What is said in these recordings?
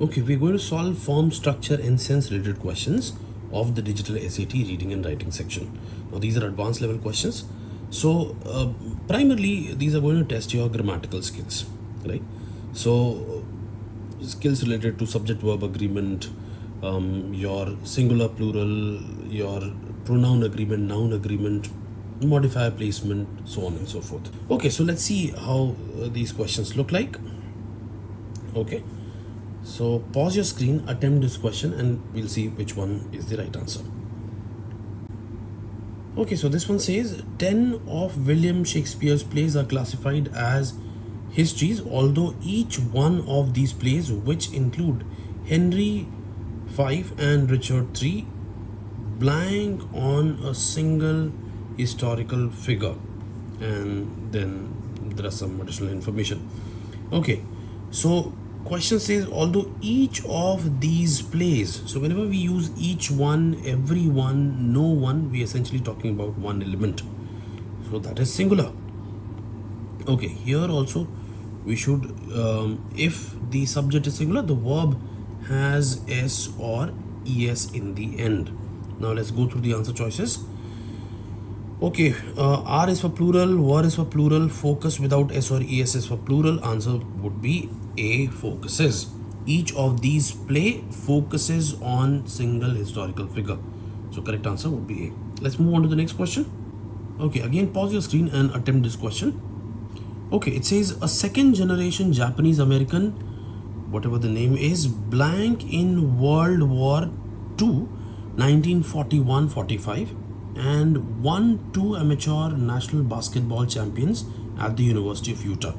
Okay, we're going to solve form, structure, and sense related questions of the digital SAT reading and writing section. Now, these are advanced level questions. So, primarily, these are going to test your grammatical skills, right? So, skills related to subject verb agreement, your singular plural, your pronoun agreement, noun agreement, modifier placement, so on and so forth. Okay, so let's see how these questions look like. Okay, so pause your screen, attempt this question, and we'll see which one is the right answer. Okay, so this one says 10 of William Shakespeare's plays are classified as histories, although each one of these plays, which include Henry V and Richard III, blank on a single historical figure. And then there are some additional information. Okay, so question says although each of these plays, so whenever we use each one, every one, no one, we are essentially talking about one element, so that is singular. Okay, here also we should if the subject is singular, the verb has s or es in the end. Now let's go through the answer choices. Okay, R is for plural, were is for plural, focus without S or ES is for plural. Answer would be A, focuses. Each of these play focuses on single historical figure. So correct answer would be A. Let's move on to the next question. Okay, again pause your screen and attempt this question. Okay, it says a second generation Japanese American, whatever the name is, blank in World War II, 1941-45, and won 2 amateur national basketball champions at the University of Utah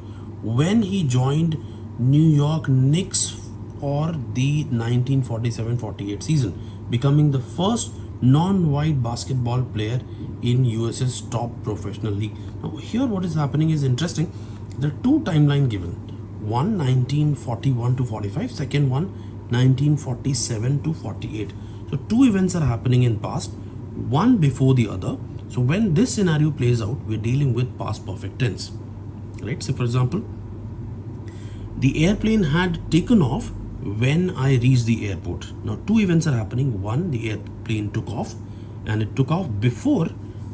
when he joined New York Knicks for the 1947-48 season, becoming the first non-white basketball player in US's top professional league. Now here what is happening is interesting. There are two timelines given. One 1941 to 45, second one 1947 to 48. So two events are happening in past, one before the other. So when this scenario plays out, we're dealing with past perfect tense, right? So for example, the airplane had taken off when I reached the airport. Now two events are happening. One, the airplane took off, and it took off before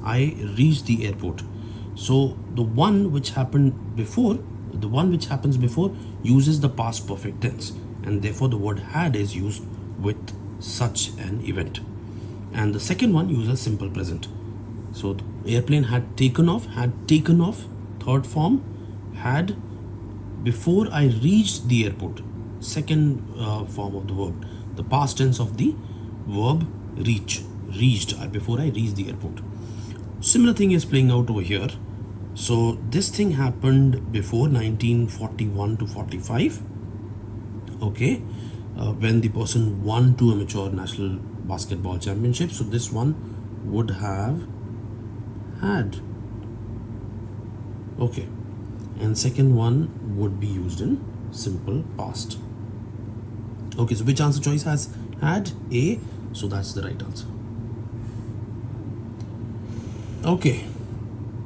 I reached the airport. So the one which happened before, the one which happens before uses the past perfect tense, and therefore the word had is used with such an event. And the second one uses simple present. So the airplane had taken off, third form, had before I reached the airport, second form of the verb, the past tense of the verb reached before I reached the airport. Similar thing is playing out over here. So this thing happened before 1941 to 45, okay, when the person won 2 amateur national basketball championships. So this one would have had, okay, and second one would be used in simple past. Okay, so which answer choice has had? A, so that's the right answer. Okay,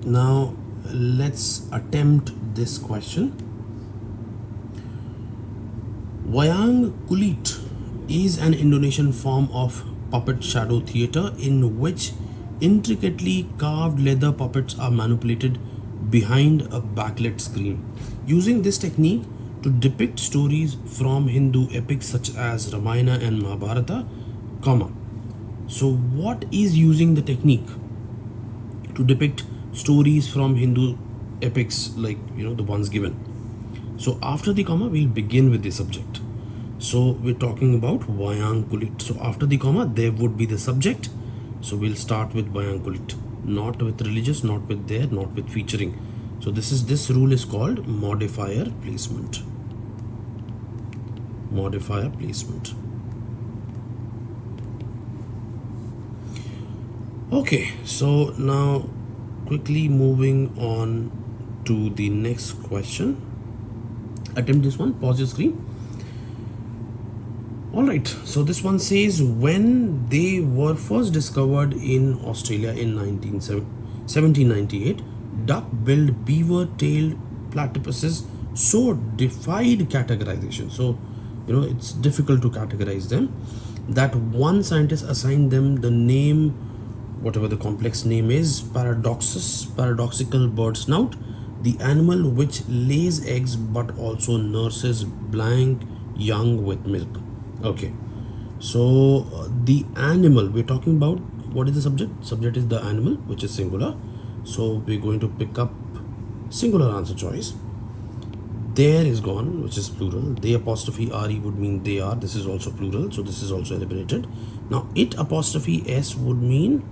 now let's attempt this question. Wayang Kulit is an Indonesian form of puppet shadow theater in which intricately carved leather puppets are manipulated behind a backlit screen. Using this technique to depict stories from Hindu epics such as Ramayana and Mahabharata, comma. So what is using the technique to depict stories from Hindu epics, like the ones given? So after the comma, we'll begin with the subject. So we're talking about Wayang Kulit. So after the comma, there would be the subject. So we'll start with Wayang Kulit, not with religious, not with there, not with featuring. So this rule is called modifier placement. Modifier placement. Okay, so now quickly moving on to the next question. Attempt this one, pause your screen. Alright, so this one says when they were first discovered in Australia in 1798, beaver-tailed platypuses so defied categorization. So it's difficult to categorize them. That one scientist assigned them the name, whatever the complex name is, paradoxical bird snout, the animal which lays eggs but also nurses blank young with milk. Okay, so the animal we're talking about, what is the subject is the animal, which is singular, so we're going to pick up singular answer choice. There is gone, which is plural. They apostrophe re would mean they are. This is also plural, so this is also eliminated. Now it apostrophe s would mean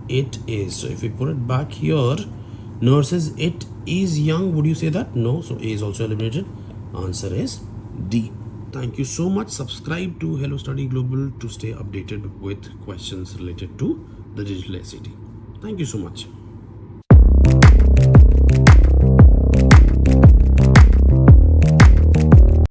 it is. So if we put it back here, nurses it is young, would you say that? No, so a is also eliminated. Answer is D. Thank you so much. Subscribe to Hello Study Global to stay updated with questions related to the digital SAT. Thank you so much.